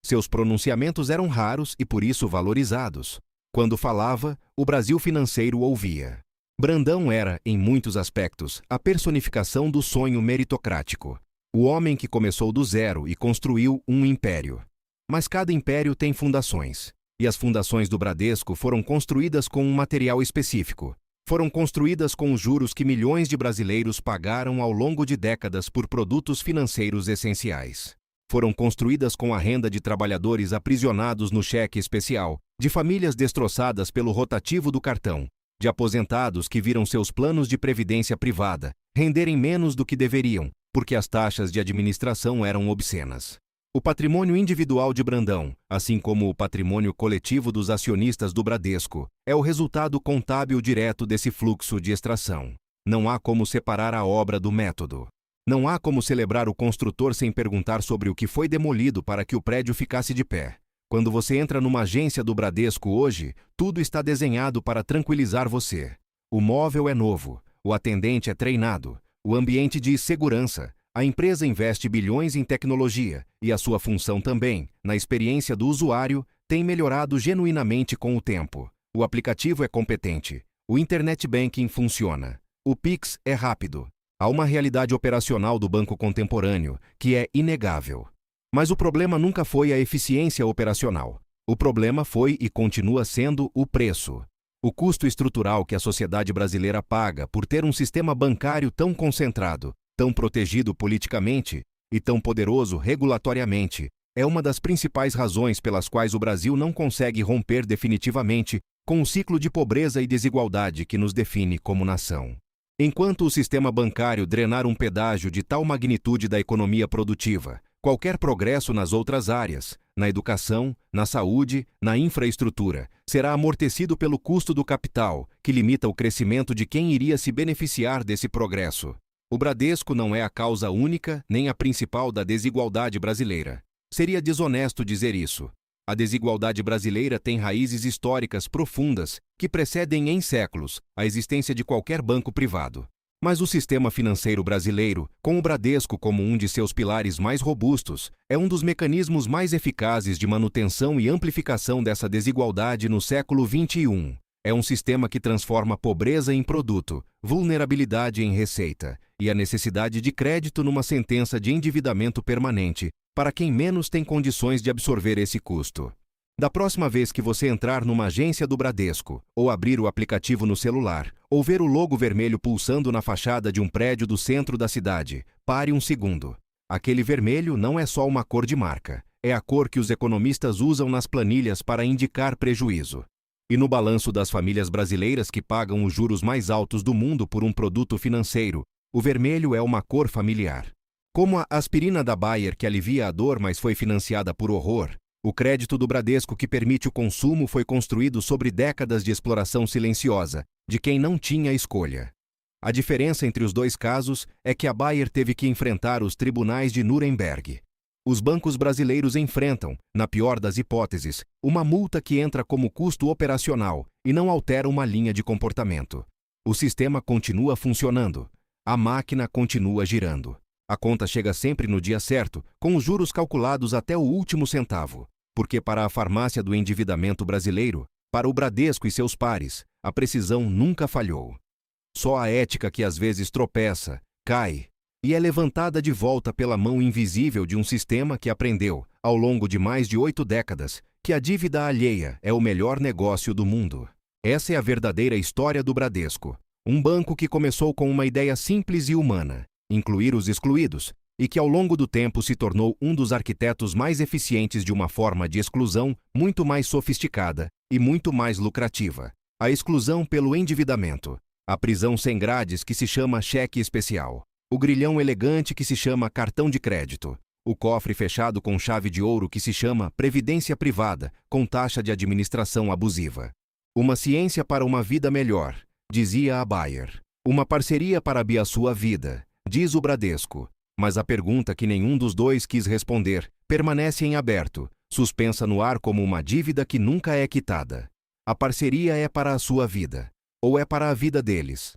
[SPEAKER 1] Seus pronunciamentos eram raros e por isso valorizados. Quando falava, o Brasil financeiro ouvia. Brandão era, em muitos aspectos, a personificação do sonho meritocrático. O homem que começou do zero e construiu um império. Mas cada império tem fundações. E as fundações do Bradesco foram construídas com um material específico. Foram construídas com os juros que milhões de brasileiros pagaram ao longo de décadas por produtos financeiros essenciais. foram construídas com a renda de trabalhadores aprisionados no cheque especial, de famílias destroçadas pelo rotativo do cartão, de aposentados que viram seus planos de previdência privada renderem menos do que deveriam, porque as taxas de administração eram obscenas. O patrimônio individual de Brandão, assim como o patrimônio coletivo dos acionistas do Bradesco, é o resultado contábil direto desse fluxo de extração. Não há como separar a obra do método. Não há como celebrar o construtor sem perguntar sobre o que foi demolido para que o prédio ficasse de pé. Quando você entra numa agência do Bradesco hoje, tudo está desenhado para tranquilizar você. O móvel é novo, o atendente é treinado, o ambiente diz segurança. A empresa investe bilhões em tecnologia e a sua função também, na experiência do usuário, tem melhorado genuinamente com o tempo. O aplicativo é competente. O Internet Banking funciona. O Pix é rápido. Há uma realidade operacional do banco contemporâneo que é inegável. Mas o problema nunca foi a eficiência operacional. O problema foi e continua sendo o preço. O custo estrutural que a sociedade brasileira paga por ter um sistema bancário tão concentrado, tão protegido politicamente e tão poderoso regulatoriamente, é uma das principais razões pelas quais o Brasil não consegue romper definitivamente com o ciclo de pobreza e desigualdade que nos define como nação. Enquanto o sistema bancário drenar um pedágio de tal magnitude da economia produtiva, qualquer progresso nas outras áreas, na educação, na saúde, na infraestrutura, será amortecido pelo custo do capital, que limita o crescimento de quem iria se beneficiar desse progresso. O Bradesco não é a causa única nem a principal da desigualdade brasileira. Seria desonesto dizer isso. A desigualdade brasileira tem raízes históricas profundas que precedem em séculos a existência de qualquer banco privado. Mas o sistema financeiro brasileiro, com o Bradesco como um de seus pilares mais robustos, é um dos mecanismos mais eficazes de manutenção e amplificação dessa desigualdade no século XXI. É um sistema que transforma pobreza em produto, vulnerabilidade em receita e a necessidade de crédito numa sentença de endividamento permanente para quem menos tem condições de absorver esse custo. Da próxima vez que você entrar numa agência do Bradesco, ou abrir o aplicativo no celular, ou ver o logo vermelho pulsando na fachada de um prédio do centro da cidade, pare um segundo. Aquele vermelho não é só uma cor de marca, é a cor que os economistas usam nas planilhas para indicar prejuízo. E no balanço das famílias brasileiras que pagam os juros mais altos do mundo por um produto financeiro, o vermelho é uma cor familiar. Como a aspirina da Bayer que alivia a dor, mas foi financiada por horror, o crédito do Bradesco que permite o consumo foi construído sobre décadas de exploração silenciosa, de quem não tinha escolha. A diferença entre os dois casos é que a Bayer teve que enfrentar os tribunais de Nuremberg. Os bancos brasileiros enfrentam, na pior das hipóteses, uma multa que entra como custo operacional e não altera uma linha de comportamento. O sistema continua funcionando. A máquina continua girando. A conta chega sempre no dia certo, com os juros calculados até o último centavo. Porque para a farmácia do endividamento brasileiro, para o Bradesco e seus pares, a precisão nunca falhou. Só a ética que às vezes tropeça, cai, e é levantada de volta pela mão invisível de um sistema que aprendeu, ao longo de mais de 8 décadas, que a dívida alheia é o melhor negócio do mundo. Essa é a verdadeira história do Bradesco. Um banco que começou com uma ideia simples e humana, incluir os excluídos, e que ao longo do tempo se tornou um dos arquitetos mais eficientes de uma forma de exclusão muito mais sofisticada e muito mais lucrativa. A exclusão pelo endividamento, a prisão sem grades que se chama cheque especial, o grilhão elegante que se chama cartão de crédito, o cofre fechado com chave de ouro que se chama previdência privada, com taxa de administração abusiva. Uma ciência para uma vida melhor, dizia a Bayer. Uma parceria para a sua vida, diz o Bradesco. Mas a pergunta que nenhum dos dois quis responder permanece em aberto, suspensa no ar como uma dívida que nunca é quitada. A parceria é para a sua vida, ou é para a vida deles?